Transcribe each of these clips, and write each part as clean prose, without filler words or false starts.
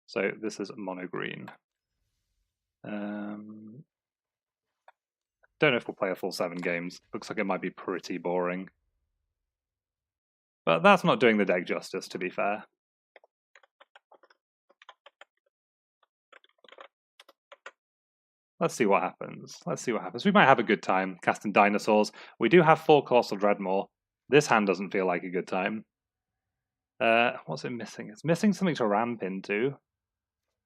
So this is mono green. Don't know if we'll play a full 7 games. Looks like it might be pretty boring. But that's not doing the deck justice, to be fair. Let's see what happens. Let's see what happens. We might have a good time casting dinosaurs. We do have 4 Colossal Dreadmaw. This hand doesn't feel like a good time. What's it missing? It's missing something to ramp into.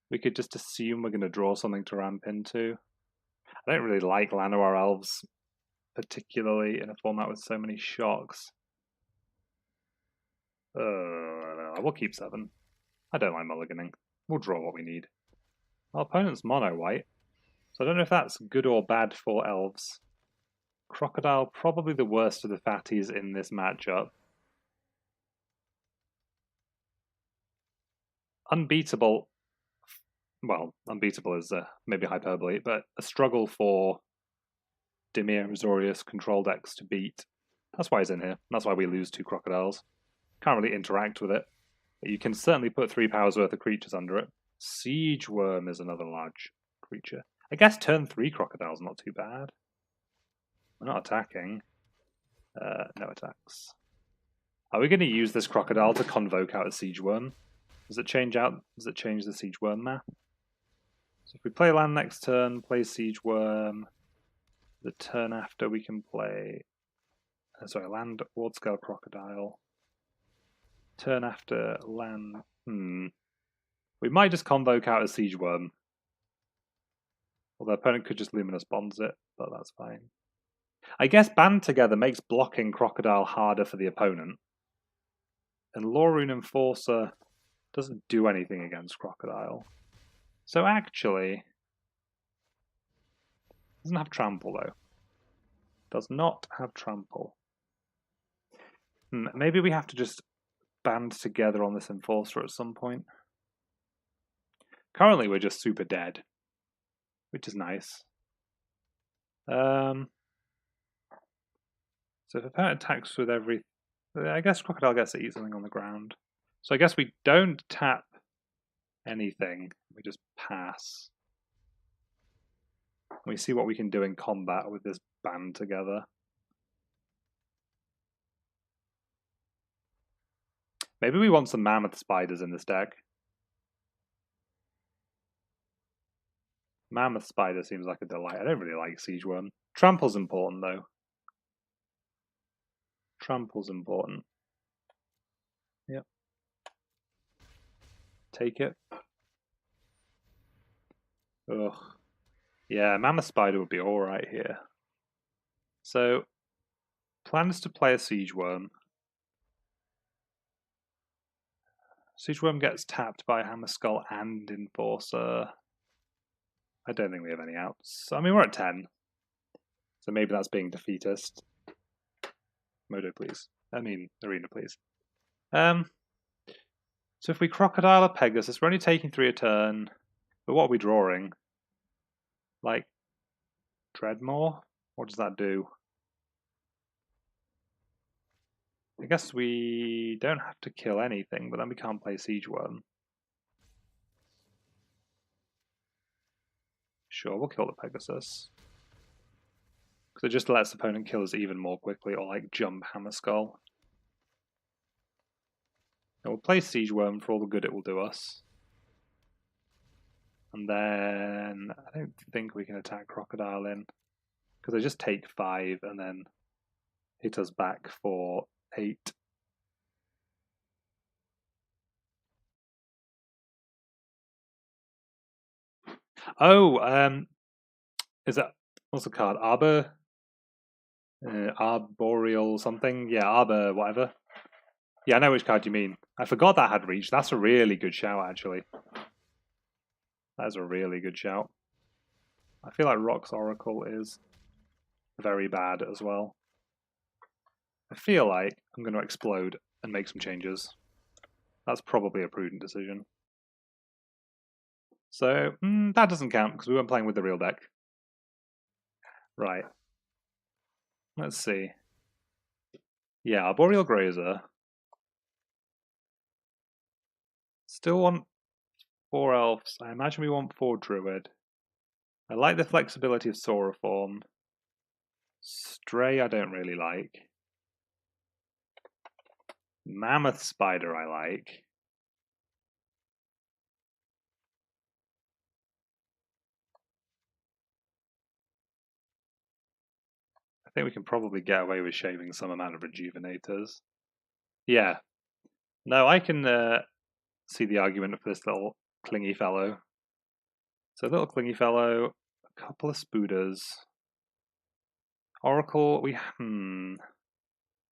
We could just assume we're going to draw something to ramp into. I don't really like Llanowar Elves, particularly in a format with so many shocks. We'll keep 7. I don't like mulliganing. We'll draw what we need. Our opponent's mono white, so I don't know if that's good or bad for elves. Crocodile, probably the worst of the fatties in this matchup. Unbeatable. Well, unbeatable is maybe hyperbole, but a struggle for Dimir and Azorius control decks to beat. That's why he's in here. That's why we lose 2 crocodiles. Can't really interact with it. But you can certainly put 3 powers worth of creatures under it. Siege Wurm is another large creature. I guess turn 3 crocodile's not too bad. We're not attacking. No attacks. Are we going to use this crocodile to convoke out a Siege Wurm? Does it change the Siege Wurm map? So if we play land next turn, play Siege Wurm, the turn after we can play land Wardscale Crocodile. Turn after land. We might just convoke out a Siege Wurm. Well, the opponent could just Luminous Bonds it, but that's fine. I guess band together makes blocking Crocodile harder for the opponent. And Lorune Enforcer doesn't do anything against Crocodile. So actually, doesn't have Trample though. Does not have Trample. Maybe we have to just band together on this Enforcer at some point. Currently we're just super dead, which is nice. So if opponent attacks with every... I guess Crocodile gets to eat something on the ground. So I guess we don't tap anything, we just pass. We see what we can do in combat with this band together. Maybe we want some Mammoth Spiders in this deck. Mammoth Spider seems like a delight. I don't really like Siege Wurm. Trample's important though. Trample's important. Yep. Take it. Ugh. Yeah, Mammoth Spider would be alright here. So, plan is to play a Siege Wurm. Siege Wurm gets tapped by Hammer Skull and Enforcer. I don't think we have any outs. I mean, we're at 10. So maybe that's being defeatist. Modo, please. I mean, Arena, please. So if we Crocodile a Pegasus, we're only taking 3 a turn. But what are we drawing? Like, Dreadmaw? What does that do? I guess we don't have to kill anything, but then we can't play Siege Wurm. Sure, we'll kill the Pegasus. Because it just lets the opponent kill us even more quickly, or like jump Hammer Skull. And we'll play Siege Wurm for all the good it will do us. And then I don't think we can attack Crocodile in. Because they just take 5 and then hit us back for 8. Oh, is that, what's the card? Arboreal something? Yeah, Arbor, whatever. Yeah, I know which card you mean. I forgot that had reach. That's a really good shout, actually. That is a really good shout. I feel like Rhox Oracle is very bad as well. I feel like I'm going to explode and make some changes. That's probably a prudent decision. So, that doesn't count because we weren't playing with the real deck. Right. Let's see. Yeah, Arboreal Grazer. Still want 4 elves. I imagine we want 4 druid. I like the flexibility of Sora form. Stray I don't really like. Mammoth Spider I like. I think we can probably get away with shaving some amount of Rejuvenators. Yeah. No, I can see the argument for this little clingy fellow. So little clingy fellow, a couple of Spooders. Oracle,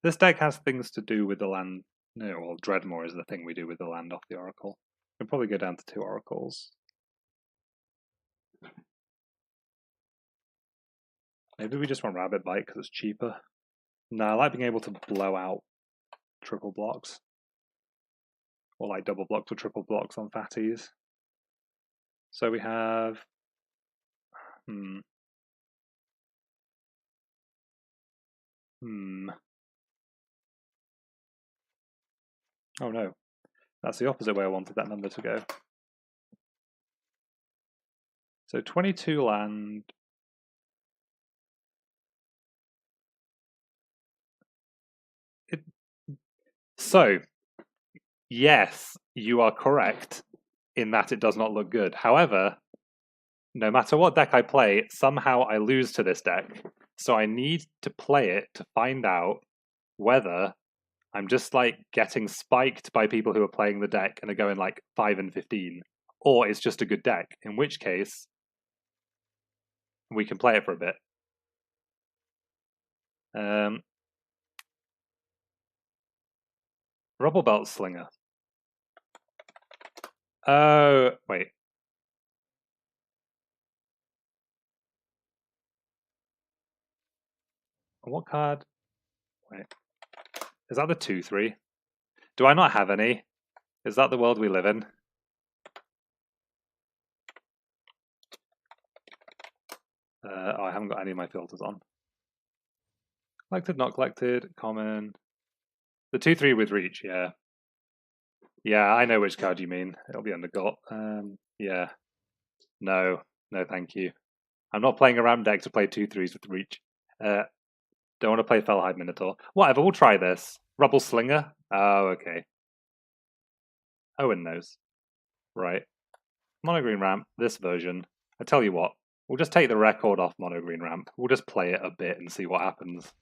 This deck has things to do with the land. No, well, Dreadmaw is the thing we do with the land off the Oracle. We'll probably go down to 2 Oracles. Maybe we just want Rabbit Bite because it's cheaper. No, I like being able to blow out triple blocks. Or like double blocks or triple blocks on fatties. So we have... Oh no. That's the opposite way I wanted that number to go. So 22 land. So, yes, you are correct in that it does not look good. However, no matter what deck I play, somehow I lose to this deck. So I need to play it to find out whether I'm just like getting spiked by people who are playing the deck and are going like 5 and 15, or it's just a good deck, in which case we can play it for a bit. Rubble Belt Slinger. Oh, wait. What card? Wait. Is that the 2/3? Do I not have any? Is that the world we live in? Oh, I haven't got any of my filters on. Collected, not collected, common. The 2/3 with reach, yeah. Yeah, I know which card you mean. It'll be under Got. Yeah. No, thank you. I'm not playing a ramp deck to play 2/3s with reach. Don't want to play Fellhide Minotaur. Whatever, we'll try this. Rubble Slinger? Oh, okay. Owen knows. Right. Mono Green Ramp, this version. I tell you what, we'll just take the record off Mono Green Ramp. We'll just play it a bit and see what happens.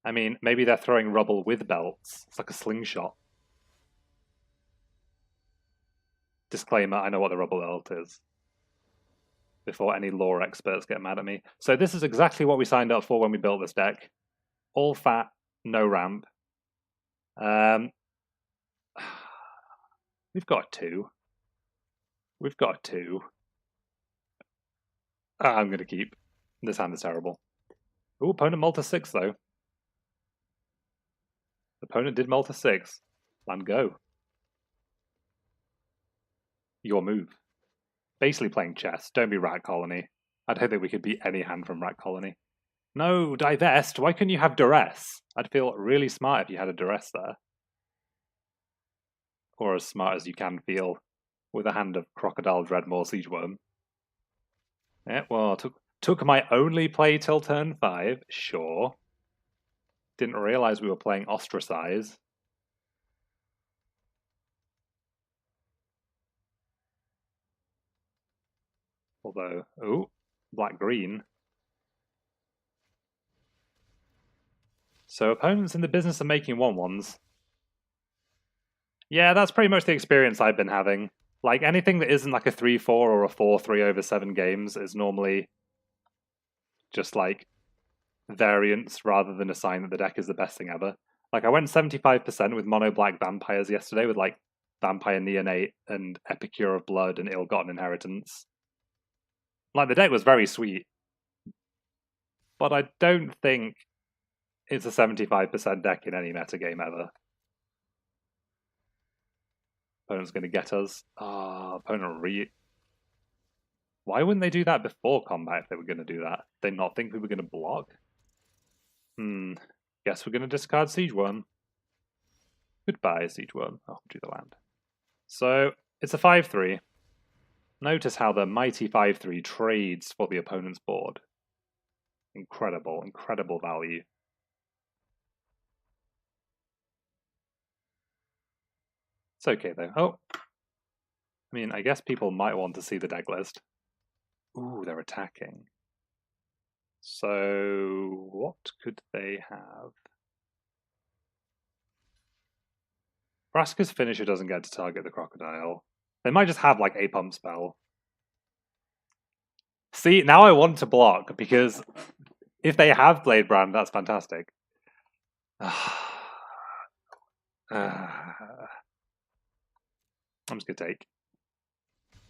I mean, maybe they're throwing rubble with belts. It's like a slingshot. Disclaimer, I know what the rubble belt is. Before any lore experts get mad at me. So this is exactly what we signed up for when we built this deck. All fat, no ramp. We've got 2. We've got 2. I'm going to keep. This hand is terrible. Ooh, opponent Malta 6 though. Opponent did Malta 6. Land go. Your move. Basically playing chess. Don't be Rat Colony. I don't think we could beat any hand from Rat Colony. No, divest. Why couldn't you have duress? I'd feel really smart if you had a duress there. Or as smart as you can feel with a hand of Crocodile, Dreadmaw, Siege Wurm. Yeah, well, took my only play till turn 5. Sure. Didn't realise we were playing Ostracize. Although, ooh, black-green. So opponents in the business of making 1/1s. Yeah, that's pretty much the experience I've been having. Like, anything that isn't like a 3-4 or a 4-3 over 7 games is normally just like variance rather than a sign that the deck is the best thing ever. Like, I went 75% with mono black vampires yesterday with like Vampire Neonate and Epicure of Blood and Ill-Gotten Inheritance. Like, the deck was very sweet. But I don't think it's a 75% deck in any metagame ever. Opponent's going to get us. Opponent Why wouldn't they do that before combat if they were going to do that? Did they not think we were going to block? Guess we're going to discard Siege Wurm. Goodbye, Siege Wurm. Oh, do the land. So, it's a 5-3. Notice how the mighty 5-3 trades for the opponent's board. Incredible, incredible value. It's okay, though. Oh. I mean, I guess people might want to see the deck list. Ooh, they're attacking. So, what could they have? Vraska's finisher doesn't get to target the crocodile. They might just have, like, a pump spell. See, now I want to block, because if they have Blade Brand, that's fantastic. I'm just going to take.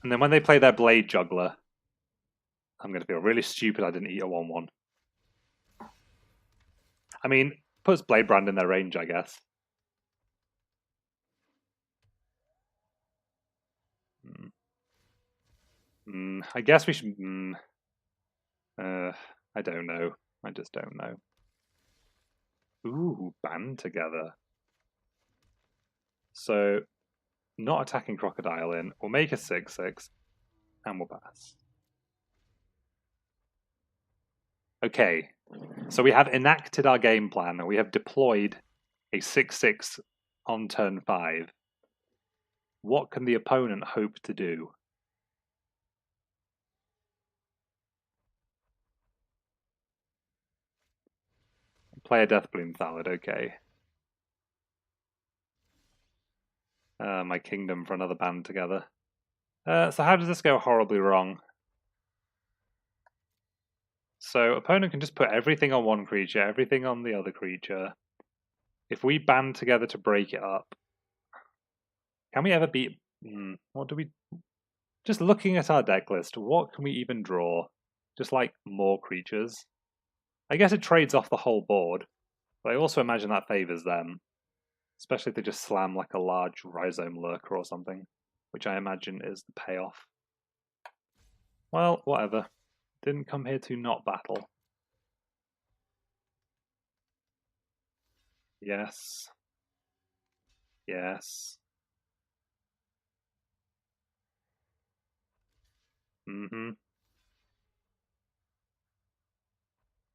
And then when they play their Blade Juggler, I'm going to feel really stupid I didn't eat a 1-1. I mean, puts Blade Brand in their range, I guess. I guess we should... I don't know. I just don't know. Ooh, band together. So, not attacking Crocodile in. We'll make a 6-6, and we'll pass. Okay, so we have enacted our game plan, and we have deployed a 6-6 on turn 5. What can the opponent hope to do? Play a Deathbloom Thallid, okay. My Kingdom for another band together. So how does this go horribly wrong? So opponent can just put everything on one creature, everything on the other creature. If we band together to break it up, can we ever beat... what do we... Just looking at our deck list, what can we even draw? Just like more creatures? I guess it trades off the whole board, but I also imagine that favours them. Especially if they just slam like a large Rhizome Lurker or something, which I imagine is the payoff. Well, whatever. Didn't come here to not battle. Yes. Yes.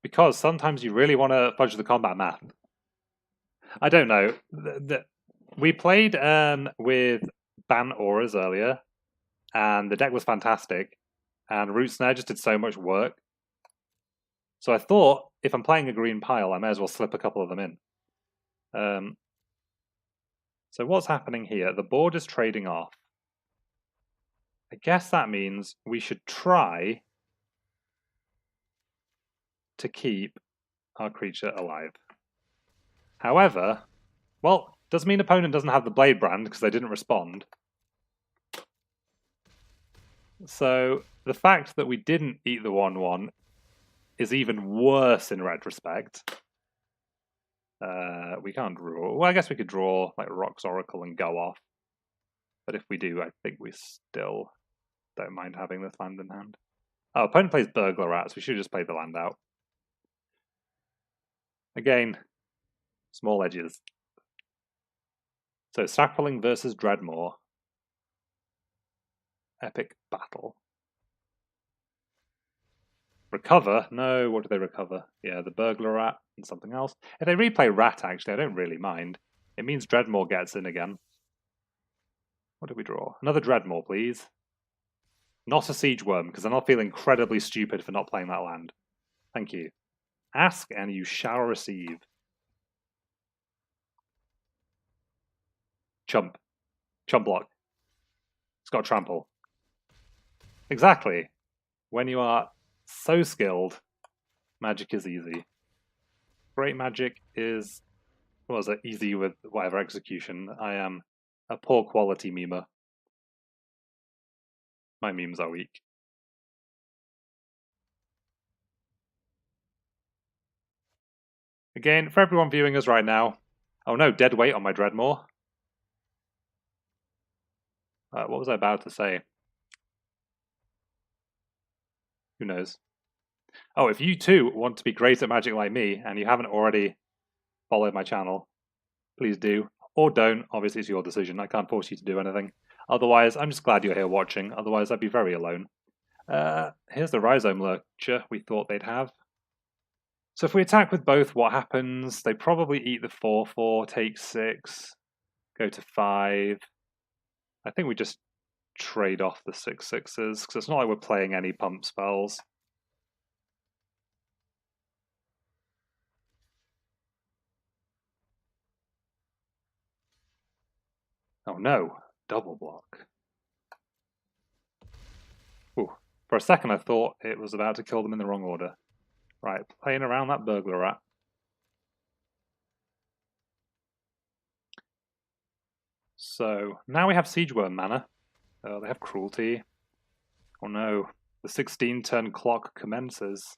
Because sometimes you really want to fudge the combat math. I don't know. We played with Ban Auras earlier, and the deck was fantastic, and Root Snare just did so much work. So I thought, if I'm playing a green pile, I may as well slip a couple of them in. So what's happening here? The board is trading off. I guess that means we should try to keep our creature alive. However, well, doesn't mean opponent doesn't have the Blade Brand because they didn't respond. So the fact that we didn't eat the 1-1 is even worse in retrospect. We can't draw. Well, I guess we could draw like Rhox Oracle and go off. But if we do, I think we still don't mind having this land in hand. Oh, opponent plays Burglar Rats. We should just play the land out. Again, small edges. So, Sackpulling versus Dreadmaw. Epic battle. Recover? No, what do they recover? Yeah, the Burglar Rat and something else. If they replay Rat, actually, I don't really mind. It means Dreadmaw gets in again. What do we draw? Another Dreadmaw, please. Not a Siege Wurm, because then I'll feel incredibly stupid for not playing that land. Thank you. Ask and you shall receive. Chump. Chump block. It's got trample. Exactly. When you are so skilled, magic is easy. Great magic is, what was it, easy with whatever execution. I am a poor quality memer. My memes are weak. Again, for everyone viewing us right now, oh no, dead weight on my Dreadmaw. What was I about to say? Who knows? Oh, if you too want to be great at Magic like me, and you haven't already followed my channel, please do. Or don't. Obviously, it's your decision. I can't force you to do anything. Otherwise, I'm just glad you're here watching. Otherwise, I'd be very alone. Here's the Rhizome Lurcher we thought they'd have. So if we attack with both, what happens? They probably eat the 4/4, take 6, go to 5. I think we just trade off the 6/6s, because it's not like we're playing any pump spells. Oh no, double block. Ooh, for a second I thought it was about to kill them in the wrong order. Right, playing around that burglar rat. So, now we have Siege Wurm mana. They have Cruelty. Oh no, the 16-turn clock commences.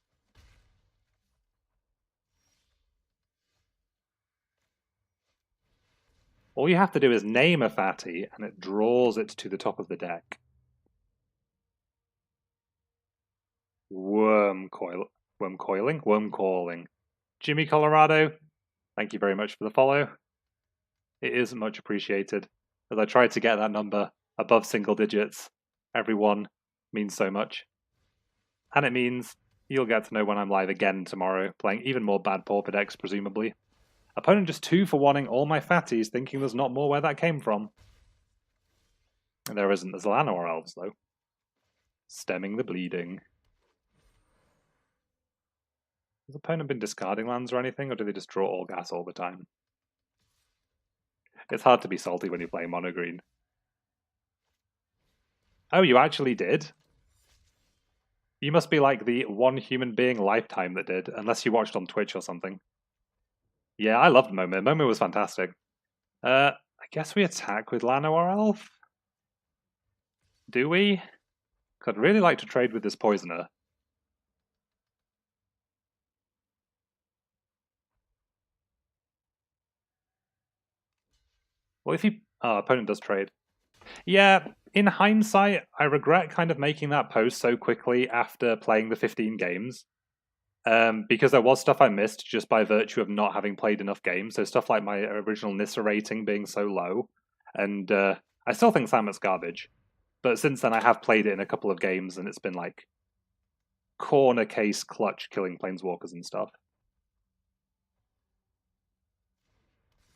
All you have to do is name a fatty, and it draws it to the top of the deck. Worm calling. Jimmy Colorado, thank you very much for the follow. It is much appreciated, as I tried to get that number above single digits. Every one means so much. And it means you'll get to know when I'm live again tomorrow, playing even more bad Pauper decks, presumably. Opponent just 2 for wanting all my fatties, thinking there's not more where that came from. And there isn't. There's Llanowar Elves, though. Stemming the bleeding. Has opponent been discarding lands or anything, or do they just draw all gas all the time? It's hard to be salty when you're playing mono green. Oh, you actually did? You must be like the one human being lifetime that did, unless you watched on Twitch or something. Yeah, I loved Momo. Momo was fantastic. I guess we attack with Llanowar Elf? Do we? 'Cause I'd really like to trade with this Poisoner. Well, if he... Oh, opponent does trade. Yeah, in hindsight, I regret kind of making that post so quickly after playing the 15 games. Because there was stuff I missed just by virtue of not having played enough games. So stuff like my original Nissa rating being so low. And I still think Samet's garbage. But since then I have played it in a couple of games and it's been like corner case clutch killing planeswalkers and stuff.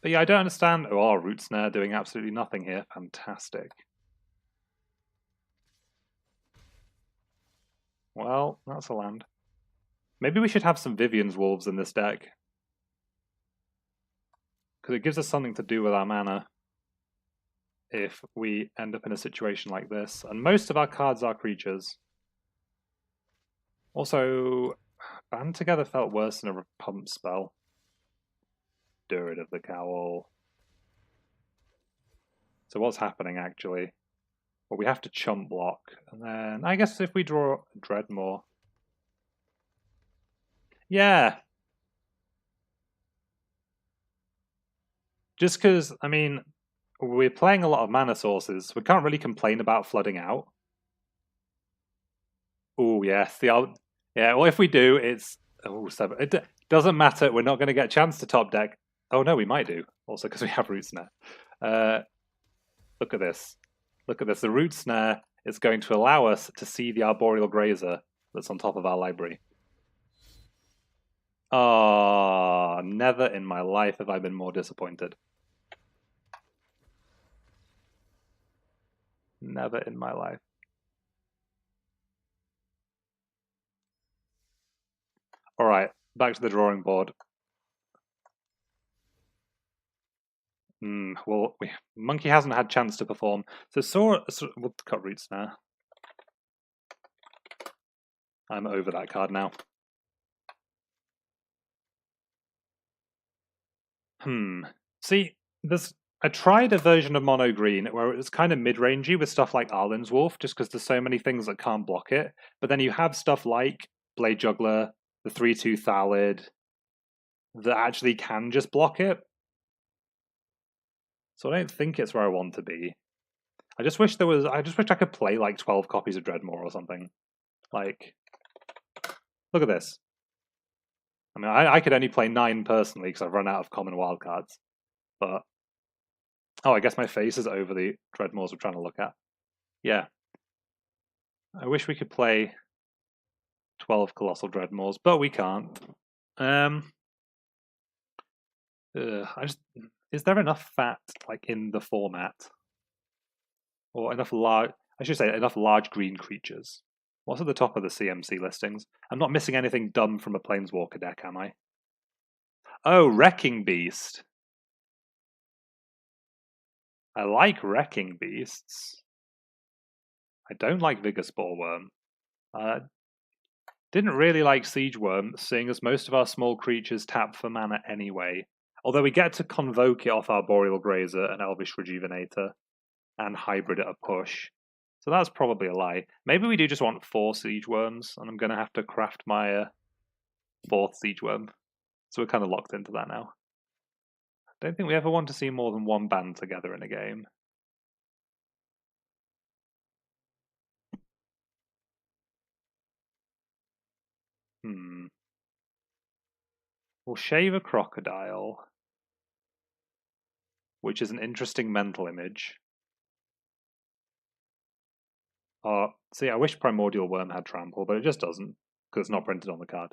But yeah, I don't understand. Oh, Root Snare doing absolutely nothing here. Fantastic. Well, that's a land. Maybe we should have some Vivien's Wolves in this deck. Because it gives us something to do with our mana if we end up in a situation like this. And most of our cards are creatures. Also, Band Together felt worse than a pump spell. Druid of the Cowl. So what's happening actually? Well, we have to chump block. And then I guess if we draw Dreadmaw. Yeah. Just because, I mean, we're playing a lot of mana sources. We can't really complain about flooding out. Oh, yes. Yeah, well, if we do, it's... Oh, 7. It doesn't matter. We're not going to get a chance to top deck. Oh, no, we might do. Also, because we have Root Snare. Look at this. Look at this. The Root Snare is going to allow us to see the Arboreal Grazer that's on top of our library. Oh, never in my life have I been more disappointed. Never in my life. All right, back to the drawing board. Well, Monkey hasn't had chance to perform. So we'll cut Root Snare. I'm over that card now. See, I tried a version of Mono Green where it was kind of mid-rangey with stuff like Arlen's Wolf, just because there's so many things that can't block it. But then you have stuff like Blade Juggler, the 3/2 Thallid, that actually can just block it. So I don't think it's where I want to be. I just wish I could play like 12 copies of Dreadmaw or something. Like, Look at this. I mean, I could only play 9 personally because I've run out of common wildcards. But oh, I guess my face is over the Dreadmaws we're trying to look at. Yeah. I wish we could play 12 Colossal Dreadmaws, but we can't. Is there enough fat like in the format, or enough large? I should say enough large green creatures. What's at the top of the CMC listings? I'm not missing anything dumb from a Planeswalker deck, am I? Oh, Wrecking Beast. I like Wrecking Beasts. I don't like Vigor Spore Worm. Didn't really like Siege Wurm, seeing as most of our small creatures tap for mana anyway. Although we get to convoke it off Arboreal Grazer and Elvish Rejuvenator and hybrid at a push. So that's probably a lie. Maybe we do just want 4 Siege Wurms, and I'm going to have to craft my 4th Siege Wurm. So we're kind of locked into that now. I don't think we ever want to see more than 1 band together in a game. We'll shave a crocodile, which is an interesting mental image. See, I wish Primordial Worm had trample, but it just doesn't, because it's not printed on the card.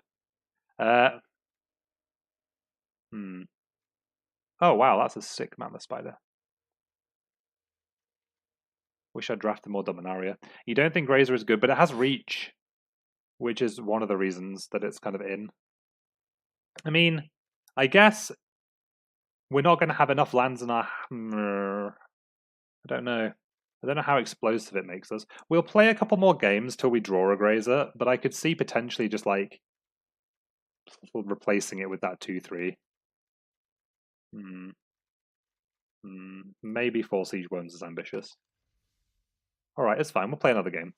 Oh wow, that's a sick Mammoth Spider. Wish I'd drafted more Dominaria. You don't think Grazer is good, but it has reach, which is one of the reasons that it's kind of in. I mean, I guess we're not going to have enough lands in our... I don't know. I don't know how explosive it makes us. We'll play a couple more games till we draw a Grazer, but I could see potentially just like replacing it with that 2/3. Maybe 4 Siege Wurms is ambitious. Alright, it's fine. We'll play another game.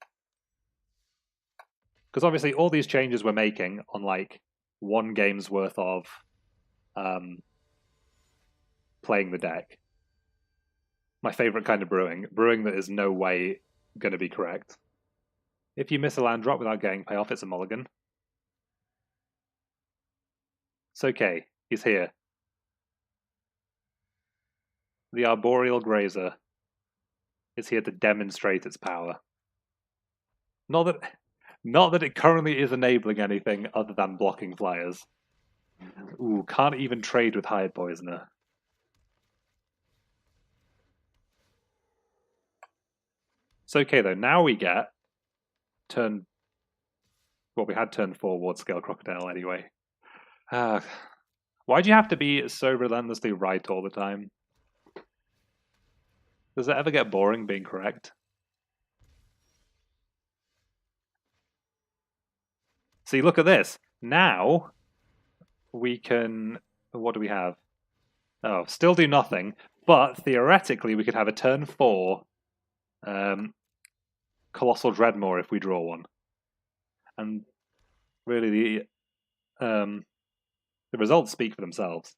Because obviously all these changes we're making on like 1 game's worth of playing the deck. My favorite kind of brewing. Brewing that is no way going to be correct. If you miss a land drop without getting payoff, it's a mulligan. It's okay. He's here. The Arboreal Grazer is here to demonstrate its power. Not that it currently is enabling anything other than blocking flyers. Ooh, can't even trade with Hired Poisoner. It's okay though, now we get turn... Well, we had turn 4 Wardscale Crocodile anyway. Why do you have to be so relentlessly right all the time? Does it ever get boring being correct? See, look at this. Now we can... What do we have? Oh, still do nothing. But theoretically, we could have a turn 4 Colossal Dreadmaw if we draw one. And really, the results speak for themselves.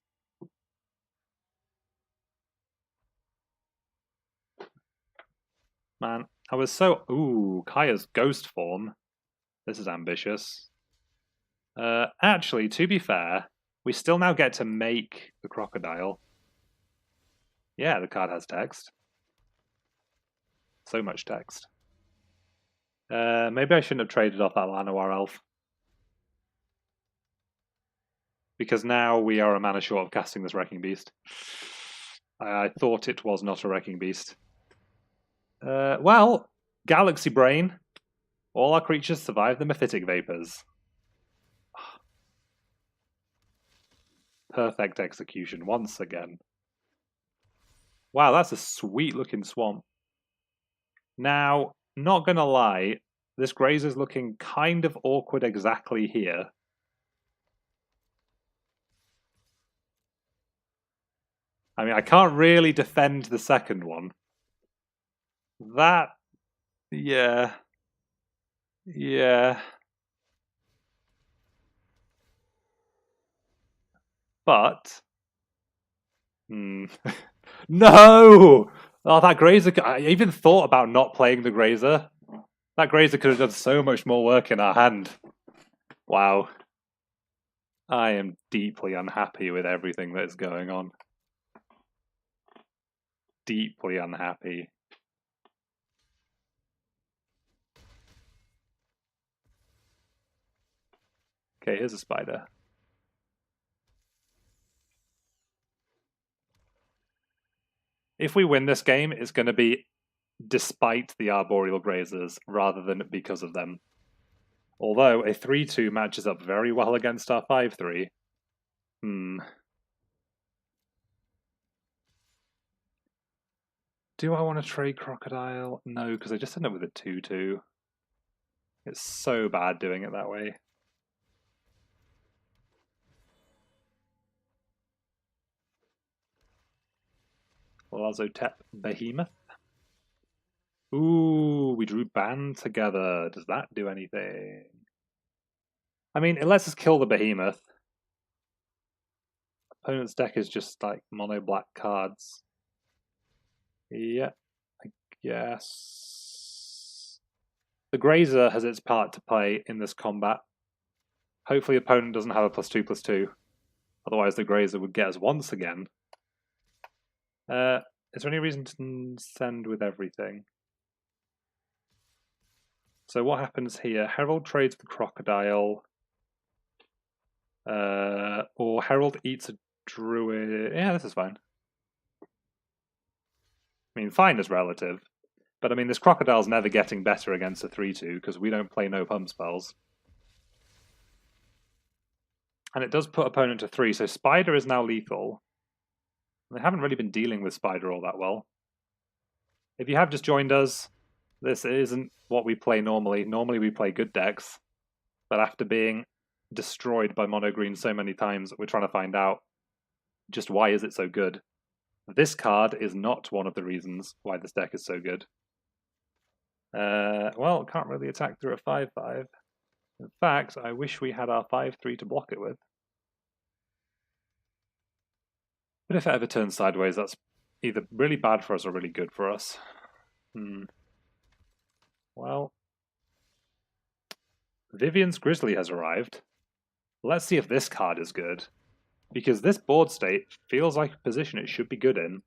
Man, I was so... Ooh, Kaya's Ghost Form. This is ambitious. Actually, to be fair, we still now get to make the Crocodile. Yeah, the card has text. So much text. Maybe I shouldn't have traded off that Llanowar Elf. Because now we are a mana short of casting this Wrecking Beast. I thought it was not a Wrecking Beast. Well, Galaxy Brain. All our creatures survive the Mephitic Vapors. Perfect execution once again. Wow, that's a sweet looking swamp. Now, not gonna lie, this Grazer's looking kind of awkward exactly here. I mean, I can't really defend the second one. That... Yeah. Yeah. But... No! Oh, that Grazer... I even thought about not playing the Grazer. That Grazer could have done so much more work in our hand. Wow. I am deeply unhappy with everything that is going on. Deeply unhappy. Okay, here's a spider. If we win this game, it's going to be despite the Arboreal Grazers rather than because of them. Although a 3-2 matches up very well against our 5-3. Do I want to trade Crocodile? No, because I just end up with a 2-2. It's so bad doing it that way. Lazotep Behemoth. Ooh, we drew Band together. Does that do anything? I mean, it lets us kill the Behemoth. Opponent's deck is just like mono black cards. Yeah, I guess. The Grazer has its part to play in this combat. Hopefully, opponent doesn't have a +2/+2. Otherwise, the Grazer would get us once again. Is there any reason to send with everything? So what happens here? Herald trades the Crocodile. Or Herald eats a Druid. Yeah, this is fine. I mean, fine is relative. But I mean, this Crocodile's never getting better against a 3-2 because we don't play no pump spells. And it does put opponent to 3, so Spider is now lethal. They haven't really been dealing with Spider all that well. If you have just joined us, this isn't what we play normally. Normally we play good decks, but after being destroyed by mono green so many times, we're trying to find out just why is it so good. This card is not one of the reasons why this deck is so good. Well, can't really attack through a 5-5. In fact, I wish we had our 5-3 to block it with. But if it ever turns sideways, that's either really bad for us or really good for us. Well, Vivien's Grizzly has arrived. Let's see if this card is good. Because this board state feels like a position it should be good in.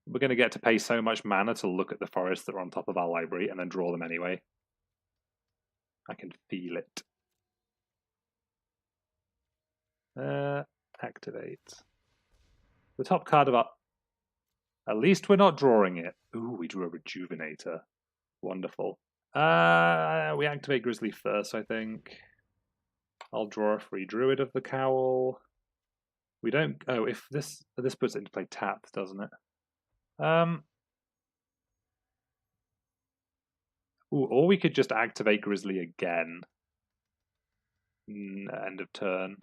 We're going to get to pay so much mana to look at the forests that are on top of our library and then draw them anyway. I can feel it. Activate. The top card of our... At least we're not drawing it. Ooh, we drew a Rejuvenator. Wonderful. We activate Grizzly first, I think. I'll draw a free Druid of the Cowl. We don't... Oh, if this puts it into play tapped, doesn't it? Ooh, or we could just activate Grizzly again. End of turn.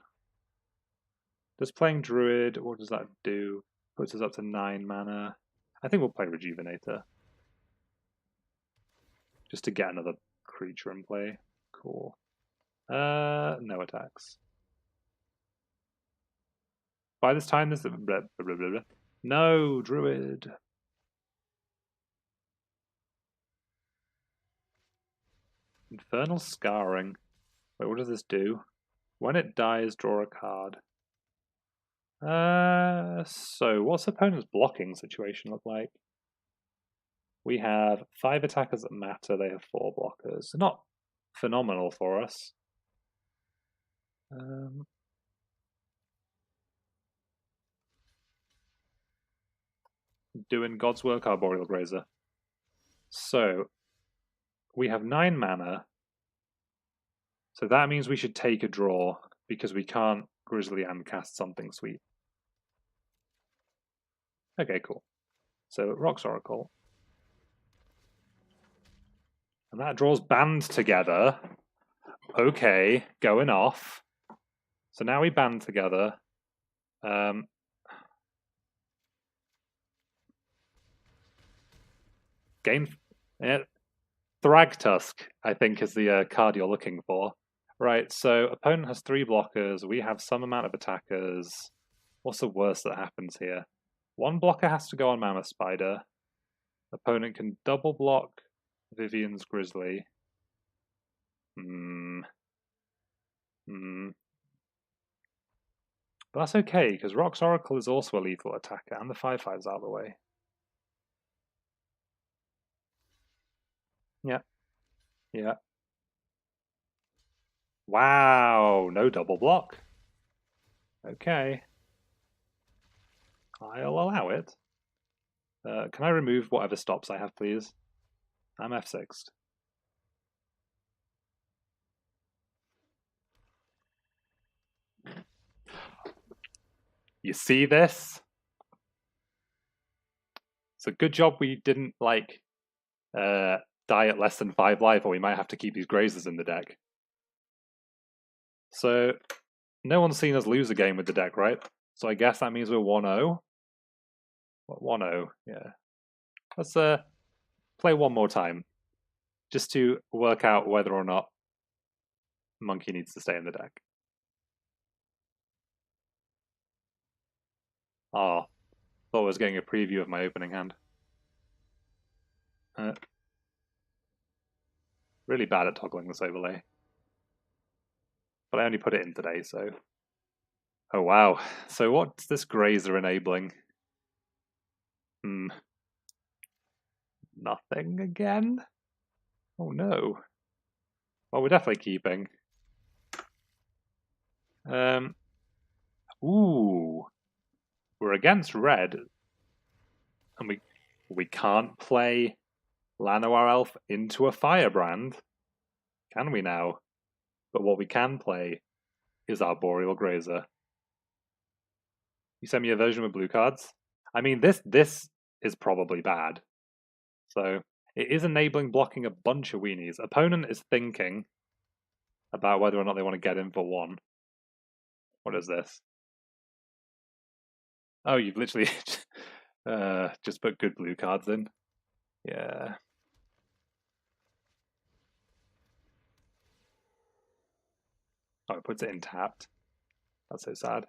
Does playing Druid, what does that do? Puts us up to 9 mana. I think we'll play Rejuvenator. Just to get another creature in play. Cool. No attacks. By this time, this... No, Druid. Infernal Scarring. Wait, what does this do? When it dies, draw a card. So what's opponent's blocking situation look like? We have 5 attackers that matter. They have 4 blockers. Not phenomenal for us. Doing God's work, Arboreal Grazer. So we have 9 mana. So that means we should take a draw because we can't Grizzly and cast something sweet. Okay, cool. So Rhox Oracle. And that draws Band together. Okay, going off. So now we band together. Gain... Thragtusk, I think, is the card you're looking for. Right, so opponent has 3 blockers. We have some amount of attackers. What's the worst that happens here? 1 blocker has to go on Mammoth Spider. Opponent can double block Vivien's Grizzly. Hmm. But that's okay, because Rhox Oracle is also a lethal attacker, and the 5/5's out of the way. Yeah. Yeah. Wow, no double block. Okay. I'll allow it. Can I remove whatever stops I have, please? I'm F6'd. You see this? It's a good job we didn't, like, die at less than 5 life, or we might have to keep these Grazers in the deck. So, no one's seen us lose a game with the deck, right? So I guess that means we're 1-0. What, 1-0? Yeah. Let's play one more time, just to work out whether or not Monkey needs to stay in the deck. Oh, thought I was getting a preview of my opening hand. Really bad at toggling this overlay. But I only put it in today, so... Oh wow, so what's this Grazer enabling? Nothing again? Oh no. Well, we're definitely keeping. Ooh. We're against red. And we can't play Llanowar Elf into a Firebrand. Can we now? But what we can play is Arboreal Grazer. You sent me a version with blue cards? I mean, this is probably bad. So, it is enabling blocking a bunch of weenies. Opponent is thinking about whether or not they want to get in for one. What is this? Oh, you've literally just put good blue cards in. Yeah. Oh, it puts it in tapped. That's so sad.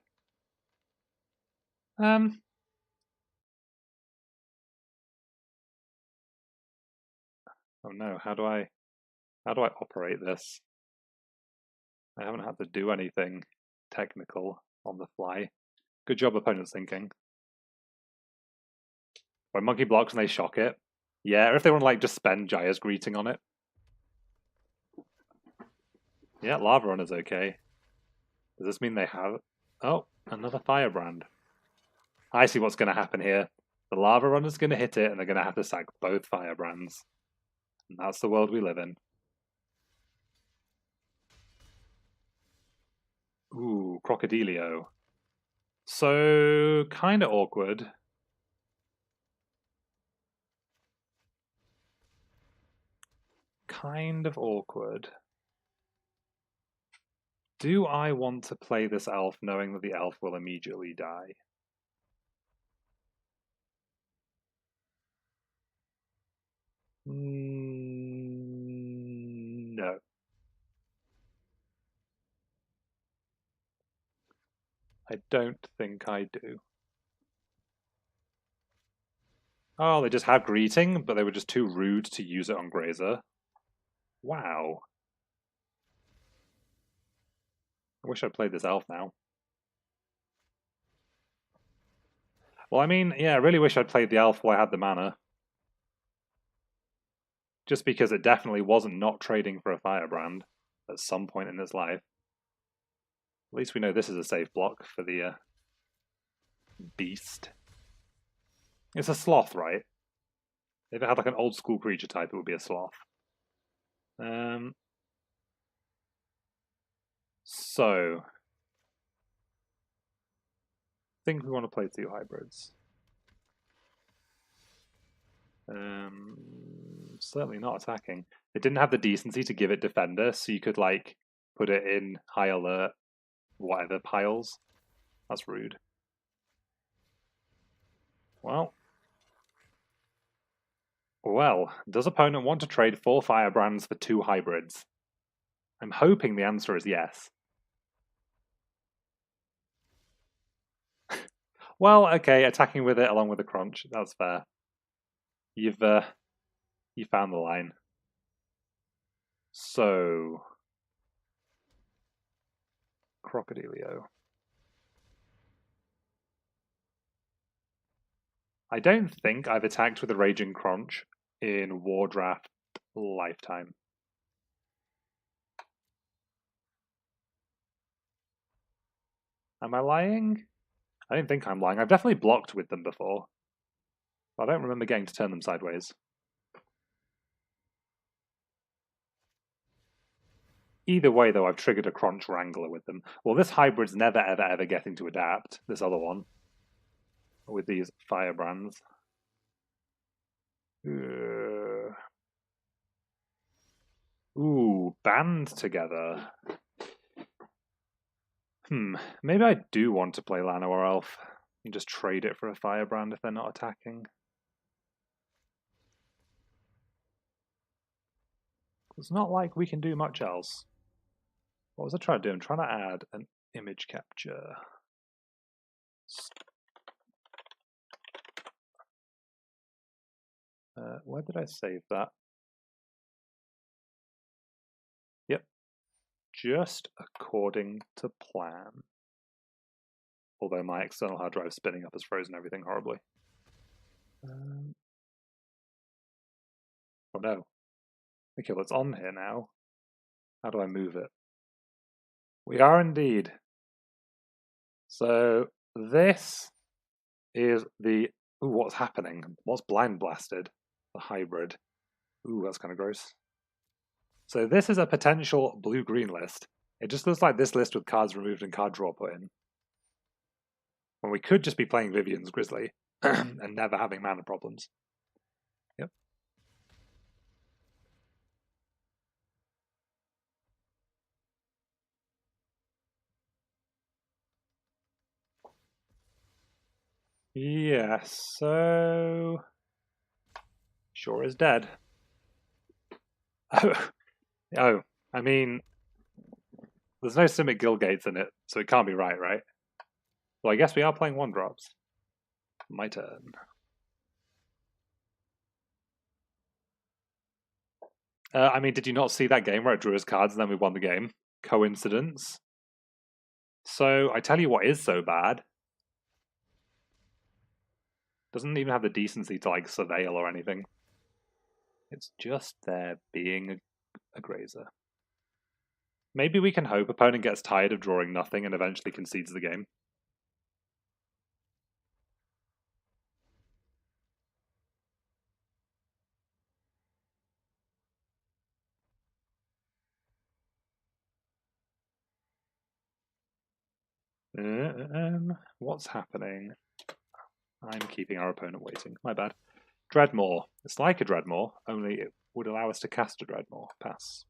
Oh no, how do I operate this? I haven't had to do anything technical on the fly. Good job, opponent's thinking. When Monkey blocks and they shock it. Yeah, or if they want to like just spend Jaya's Greeting on it. Yeah, Lava Runner's okay. Does this mean they have... Oh, another Firebrand. I see what's going to happen here. The Lava Runner's going to hit it, and they're going to have to sack both Firebrands. And that's the world we live in. Ooh, Crocodilio. So, kind of awkward. Kind of awkward. Do I want to play this elf knowing that the elf will immediately die? No. I don't think I do. Oh, they just have Greeting, but they were just too rude to use it on Grazer. Wow. I wish I'd played this elf now. Well, I mean, yeah, I really wish I'd played the elf while I had the mana. Just because it definitely wasn't not trading for a Firebrand at some point in its life. At least we know this is a safe block for the beast. It's a sloth, right? If it had like an old school creature type, it would be a sloth. So, I think we want to play 2 hybrids. Certainly not attacking. It didn't have the decency to give it defender, so you could like put it in high alert, whatever piles. That's rude. Well, does opponent want to trade 4 Firebrands for 2 hybrids? I'm hoping the answer is yes. Well, okay, attacking with it along with the crunch, that's fair. You found the line. So, Crocodilio. I don't think I've attacked with a Raging Crunch in Wardraft lifetime. Am I lying? I don't think I'm lying. I've definitely blocked with them before. I don't remember getting to turn them sideways. Either way, though, I've triggered a Crunch Wrangler with them. Well, this hybrid's never, ever, ever getting to adapt, this other one, with these Firebrands. Ooh, band together. Maybe I do want to play Llanowar Elf and just trade it for a Firebrand if they're not attacking. It's not like we can do much else. What was I trying to do? I'm trying to add an image capture. Where did I save that? Yep. Just according to plan. Although my external hard drive spinning up has frozen everything horribly. Oh no. Okay, well it's on here now. How do I move it? We are indeed. So this is the... Ooh, what's happening? What's blind blasted? The hybrid. Ooh, that's kind of gross. So this is a potential blue-green list. It just looks like this list with cards removed and card draw put in. When we could just be playing Vivien's Grizzly and never having mana problems. Yep. Yes, so... Sure is dead. Oh, I mean... There's no Simic Guildgates in it, so it can't be right, right? Well, I guess we are playing 1-drops. My turn. I mean, did you not see that game where I drew his cards and then we won the game? Coincidence? So, I tell you what is so bad. Doesn't even have the decency to, like, surveil or anything. It's just there being a grazer. Maybe we can hope opponent gets tired of drawing nothing and eventually concedes the game. What's happening? I'm keeping our opponent waiting. My bad. Dreadmaw. It's like a Dreadmaw, only it would allow us to cast a Dreadmaw. Pass.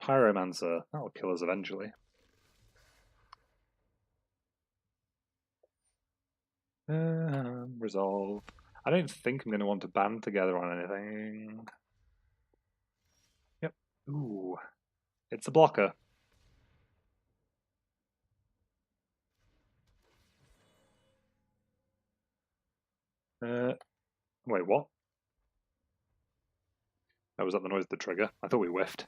Pyromancer. That'll kill us eventually. Resolve. I don't think I'm going to want to band together on anything. Yep. Ooh. It's a blocker. Wait, what? Oh, was that the noise of the trigger? I thought we whiffed.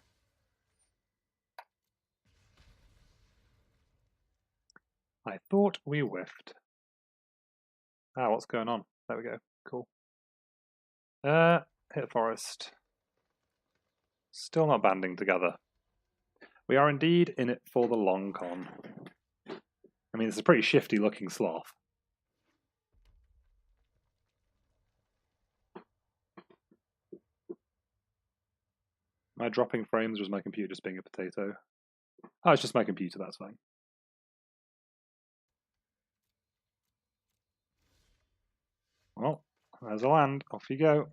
I thought we whiffed. Ah, what's going on? There we go. Cool. Hit forest. Still not banding together. We are indeed in it for the long con. I mean, it's a pretty shifty looking sloth. Am I dropping frames or is my computer just being a potato? Oh, it's just my computer, that's fine. Well, there's a land. Off you go.